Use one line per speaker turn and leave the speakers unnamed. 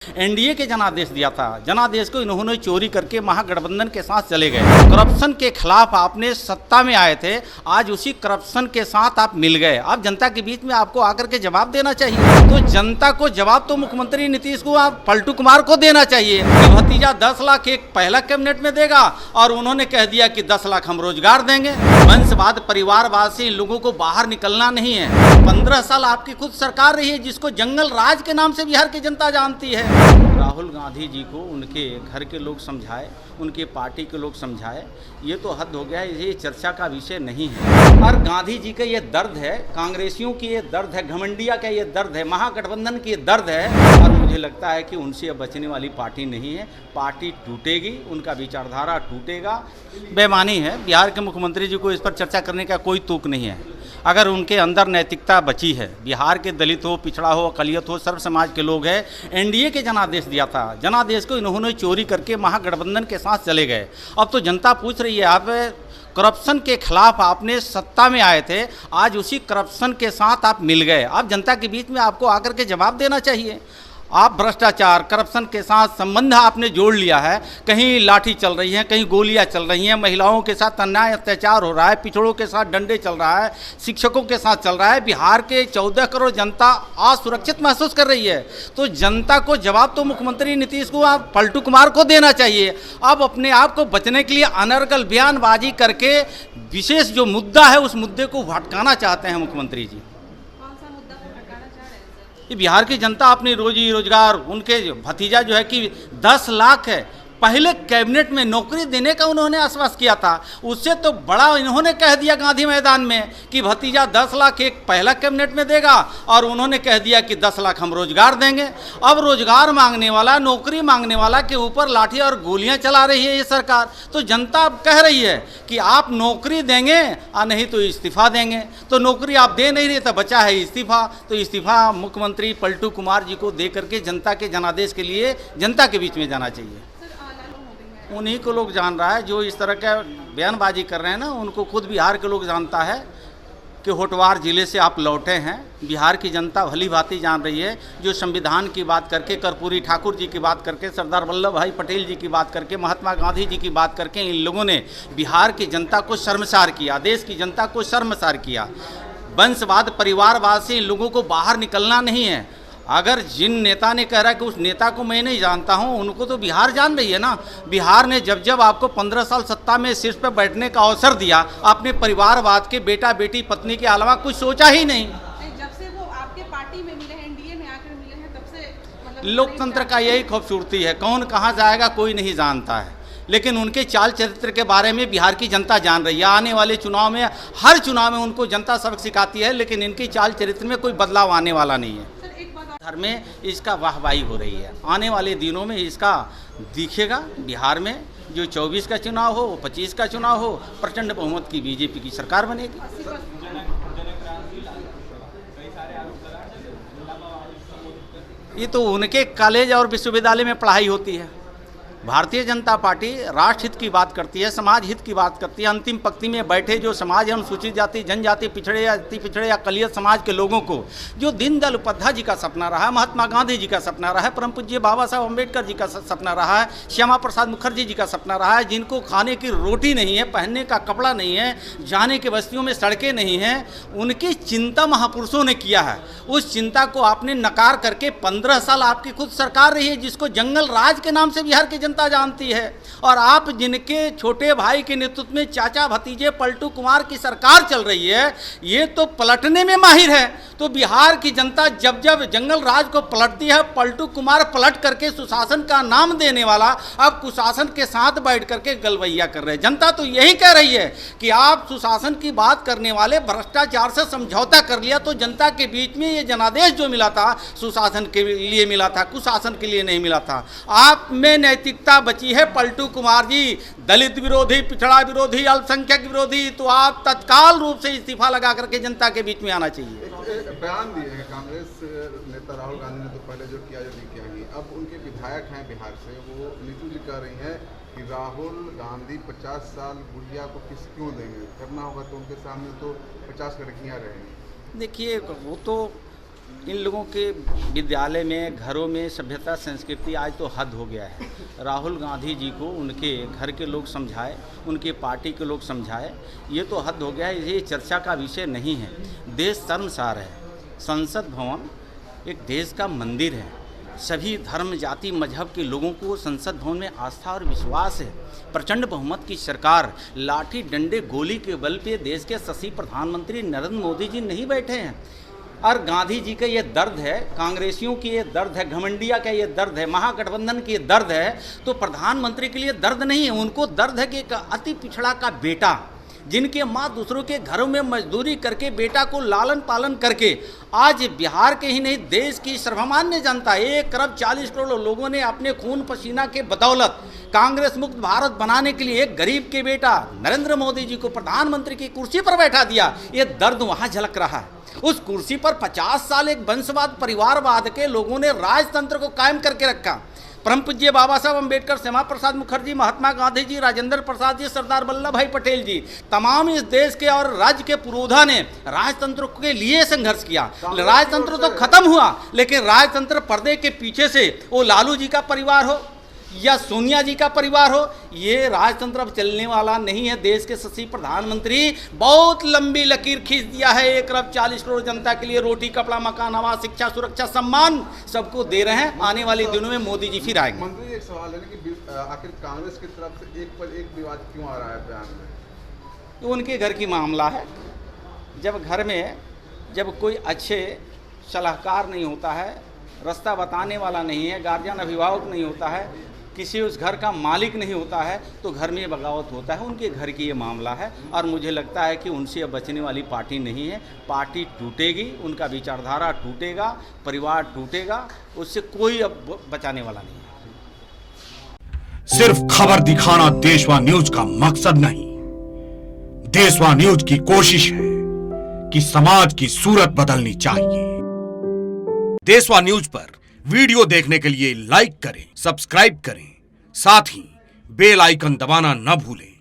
NDA के जनादेश दिया था, जनादेश को इन्होंने चोरी करके महागठबंधन के साथ चले गए। करप्शन के खिलाफ आपने सत्ता में आए थे, आज उसी करप्शन के साथ आप मिल गए। अब जनता के बीच में आपको आकर के जवाब देना चाहिए। तो जनता को जवाब तो मुख्यमंत्री नीतीश कुमार पलटू कुमार को देना चाहिए कि भतीजा 10 लाख एक पहला कैबिनेट में देगा और उन्होंने कह दिया कि 10 लाख हम रोजगार देंगे। वंशवाद, परिवारवाद से इन लोगों को बाहर निकलना नहीं है। 15 साल आपकी खुद सरकार रही है जिसको जंगल राज के नाम से बिहार की जनता जानती है। राहुल गांधी जी को उनके घर के लोग समझाए, उनके पार्टी के लोग समझाए, ये तो हद हो गया है, ये चर्चा का विषय नहीं है। और गांधी जी का ये दर्द है, कांग्रेसियों की ये दर्द है, घमंडिया का ये दर्द है, महागठबंधन की ये दर्द है। और मुझे लगता है कि उनसे अब बचने वाली पार्टी नहीं है। पार्टी टूटेगी, उनका विचारधारा टूटेगा। बेईमानी है, बिहार के मुख्यमंत्री जी को इस पर चर्चा करने का कोई तुक नहीं है। अगर उनके अंदर नैतिकता बची है, बिहार के दलित हो, पिछड़ा हो, अकलियत हो, सर्व समाज के लोग हैं, एनडीए के जनादेश दिया था, जनादेश को इन्होंने चोरी करके महागठबंधन के साथ चले गए। अब तो जनता पूछ रही है, आप करप्शन के खिलाफ आपने सत्ता में आए थे, आज उसी करप्शन के साथ आप मिल गए। अब जनता के बीच में आपको आकर के जवाब देना चाहिए। आप भ्रष्टाचार, करप्शन के साथ संबंध आपने जोड़ लिया है। कहीं लाठी चल रही है, कहीं गोलियां चल रही हैं, महिलाओं के साथ अन्याय अत्याचार हो रहा है, पिछड़ों के साथ डंडे चल रहा है, शिक्षकों के साथ चल रहा है। बिहार के 14 करोड़ जनता असुरक्षित महसूस कर रही है। तो जनता को जवाब तो मुख्यमंत्री नीतीश कुमार पलटू कुमार को देना चाहिए। अब अपने आप को बचने के लिए अनर्गल बयानबाजी करके विशेष जो मुद्दा है उस मुद्दे को भटकाना चाहते हैं मुख्यमंत्री जी। ये बिहार की जनता अपनी रोजी रोजगार, उनके भतीजा जो है कि 10 लाख है पहले कैबिनेट में नौकरी देने का उन्होंने आश्वासन किया था। उससे तो बड़ा इन्होंने कह दिया गांधी मैदान में कि भतीजा 10 लाख एक पहला कैबिनेट में देगा और उन्होंने कह दिया कि 10 लाख हम रोजगार देंगे। अब रोजगार मांगने वाला, नौकरी मांगने वाला के ऊपर लाठी और गोलियां चला रही है ये सरकार। तो जनता अब कह रही है कि आप नौकरी देंगे और नहीं तो इस्तीफा देंगे। तो नौकरी आप दे नहीं रहे तो बचा है इस्तीफा। तो इस्तीफा मुख्यमंत्री पलटू कुमार जी को दे करके जनता के जनादेश के लिए जनता के बीच में जाना चाहिए। उन्हीं को लोग जान रहा है जो इस तरह का बयानबाजी कर रहे हैं ना, उनको खुद बिहार के लोग जानता है कि होटवार ज़िले से आप लौटे हैं। बिहार की जनता भली भांति जान रही है। जो संविधान की बात करके, कर्पूरी ठाकुर जी की बात करके, सरदार वल्लभ भाई पटेल जी की बात करके, महात्मा गांधी जी की बात करके इन लोगों ने बिहार की जनता को शर्मसार किया, देश की जनता को शर्मसार किया। वंशवाद, परिवारवाद से इन लोगों को बाहर निकलना नहीं है। अगर जिन नेता ने कह रहा है कि उस नेता को मैं नहीं जानता हूं, उनको तो बिहार जान रही है ना। बिहार ने जब जब आपको 15 साल सत्ता में शीर्ष पर बैठने का अवसर दिया, आपने परिवारवाद के, बेटा बेटी पत्नी के अलावा कुछ सोचा ही नहीं।
जब से वो आपके पार्टी में मिले हैं, एनडीए में आकर मिले हैं, तब से मतलब
लोकतंत्र का यही खूबसूरती है, कौन कहाँ जाएगा कोई नहीं जानता है, लेकिन उनके चाल चरित्र के बारे में बिहार की जनता जान रही है। आने वाले चुनाव में, हर चुनाव में उनको जनता सबक सिखाती है, लेकिन इनकी चाल चरित्र में कोई बदलाव आने वाला नहीं है। बिहार में इसका वाहवाही हो रही है, आने वाले दिनों में इसका दिखेगा। बिहार में जो 24 का चुनाव हो, 25 का चुनाव हो, प्रचंड बहुमत की बीजेपी की सरकार बनेगी। ये तो उनके कॉलेज और विश्वविद्यालय में पढ़ाई होती है। भारतीय जनता पार्टी राष्ट्र हित की बात करती है, समाज हित की बात करती है। अंतिम पंक्ति में बैठे जो समाज, अनुसूचित जाति, जनजाति, पिछड़े या अति पिछड़े या अकलियत समाज के लोगों को, जो दीनदयाल उपाध्याय जी का सपना रहा है, महात्मा गांधी जी का सपना रहा है, परम पूज्य बाबा साहब अम्बेडकर जी का सपना रहा है, श्यामा प्रसाद मुखर्जी जी का सपना रहा है, जिनको खाने की रोटी नहीं है, पहनने का कपड़ा नहीं है, जाने के बस्तियों में सड़कें नहीं हैं, उनकी चिंता महापुरुषों ने किया है। उस चिंता को आपने नकार करके 15 साल आपकी खुद सरकार रही है जिसको जंगल राज के नाम से बिहार की जनता जानती है। और आप जिनके छोटे भाई के नेतृत्व में चाचा भतीजे पलटू कुमार की सरकार चल रही है, ये तो पलटने में माहिर है। तो बिहार की जनता जब जब जंगल राज को पलटती है, पलटू कुमार पलट करके सुशासन का नाम देने वाला अब कुशासन के साथ बैठ करके गलवैया कर रहे हैं। जनता तो यही कह रही है कि आप सुशासन की बात करने वाले भ्रष्टाचार से समझौता कर लिया। तो जनता के बीच में ये जनादेश जो मिला था, सुशासन के लिए मिला था, कुशासन के लिए नहीं मिला था। आप में नैतिकता बची है पलटू कुमार जी, दलित विरोधी, पिछड़ा विरोधी, अल्पसंख्यक विरोधी, तो आप तत्काल रूप से इस्तीफा लगा करके जनता के बीच में आना चाहिए।
बयान दिए हैं कांग्रेस नेता राहुल गांधी ने तो पहले जो किया जो नहीं किया गया। अब उनके विधायक हैं बिहार से, वो नीतू जी कह रही हैं कि राहुल गांधी 50 साल बुढ़िया को क्यों देंगे, करना होगा तो उनके सामने तो 50 लड़कियाँ रहेंगी।
देखिए, वो तो इन लोगों के विद्यालय में, घरों में सभ्यता संस्कृति आज तो हद हो गया है। राहुल गांधी जी को उनके घर के लोग समझाए, उनके पार्टी के लोग समझाए, ये तो हद हो गया है, ये चर्चा का विषय नहीं है। देश शर्मसार है। संसद भवन एक देश का मंदिर है। सभी धर्म, जाति, मजहब के लोगों को संसद भवन में आस्था और विश्वास है। प्रचंड बहुमत की सरकार, लाठी डंडे गोली के बल पे देश के यशस्वी प्रधानमंत्री नरेंद्र मोदी जी नहीं बैठे हैं। और गांधी जी का ये दर्द है, कांग्रेसियों की ये दर्द है, घमंडिया का ये दर्द है, महागठबंधन की ये दर्द है, तो प्रधानमंत्री के लिए दर्द नहीं है। उनको दर्द है कि एक अति पिछड़ा का बेटा, जिनके माँ दूसरों के घरों में मजदूरी करके बेटा को लालन पालन करके आज बिहार के ही नहीं देश की सर्वमान्य जनता 1 अरब 40 करोड़ लोगों ने अपने खून पसीना के बदौलत कांग्रेस मुक्त भारत बनाने के लिए एक गरीब के बेटा नरेंद्र मोदी जी को प्रधानमंत्री की कुर्सी पर बैठा दिया। ये दर्द वहाँ झलक रहा है। उस कुर्सी पर 50 साल एक वंशवाद, परिवारवाद के लोगों ने राजतंत्र को कायम करके रखा। परम पूज्य बाबा साहब अम्बेडकर, श्यामा प्रसाद मुखर्जी, महात्मा गांधी जी, राजेंद्र प्रसाद जी, सरदार वल्लभ भाई पटेल जी, तमाम इस देश के और राज्य के पुरोधा ने राजतंत्र के लिए संघर्ष किया। राजतंत्र तो खत्म हुआ, लेकिन राजतंत्र पर्दे के पीछे से वो लालू जी का परिवार हो या सोनिया जी का परिवार हो, ये राजतंत्र अब चलने वाला नहीं है। देश के यशस्वी प्रधानमंत्री बहुत लंबी लकीर खींच दिया है। 1 अरब 40 करोड़ जनता के लिए रोटी, कपड़ा, मकान, आवास, शिक्षा, सुरक्षा, सम्मान सबको दे रहे हैं। आने वाले दिनों में मोदी जी फिर आएंगे।
मंत्री, एक सवाल है कि आखिर कांग्रेस की तरफ से एक पर एक विवाद क्यों आ रहा है बयान में?
तो उनके घर की मामला है। जब घर में जब कोई अच्छे सलाहकार नहीं होता है, रास्ता बताने वाला नहीं है, गार्जियन अभिभावक नहीं होता है, किसी उस घर का मालिक नहीं होता है, तो घर में बगावत होता है। उनके घर की ये मामला है और मुझे लगता है कि उनसे अब बचने वाली पार्टी नहीं है। पार्टी टूटेगी, उनका विचारधारा टूटेगा, परिवार टूटेगा, उससे कोई अब बचाने वाला नहीं है।
सिर्फ खबर दिखाना देशवा न्यूज का मकसद नहीं। देशवा न्यूज की कोशिश है कि समाज की सूरत बदलनी चाहिए। देशवा न्यूज पर वीडियो देखने के लिए लाइक करें, सब्सक्राइब करें, साथ ही बेल आइकन दबाना न भूलें।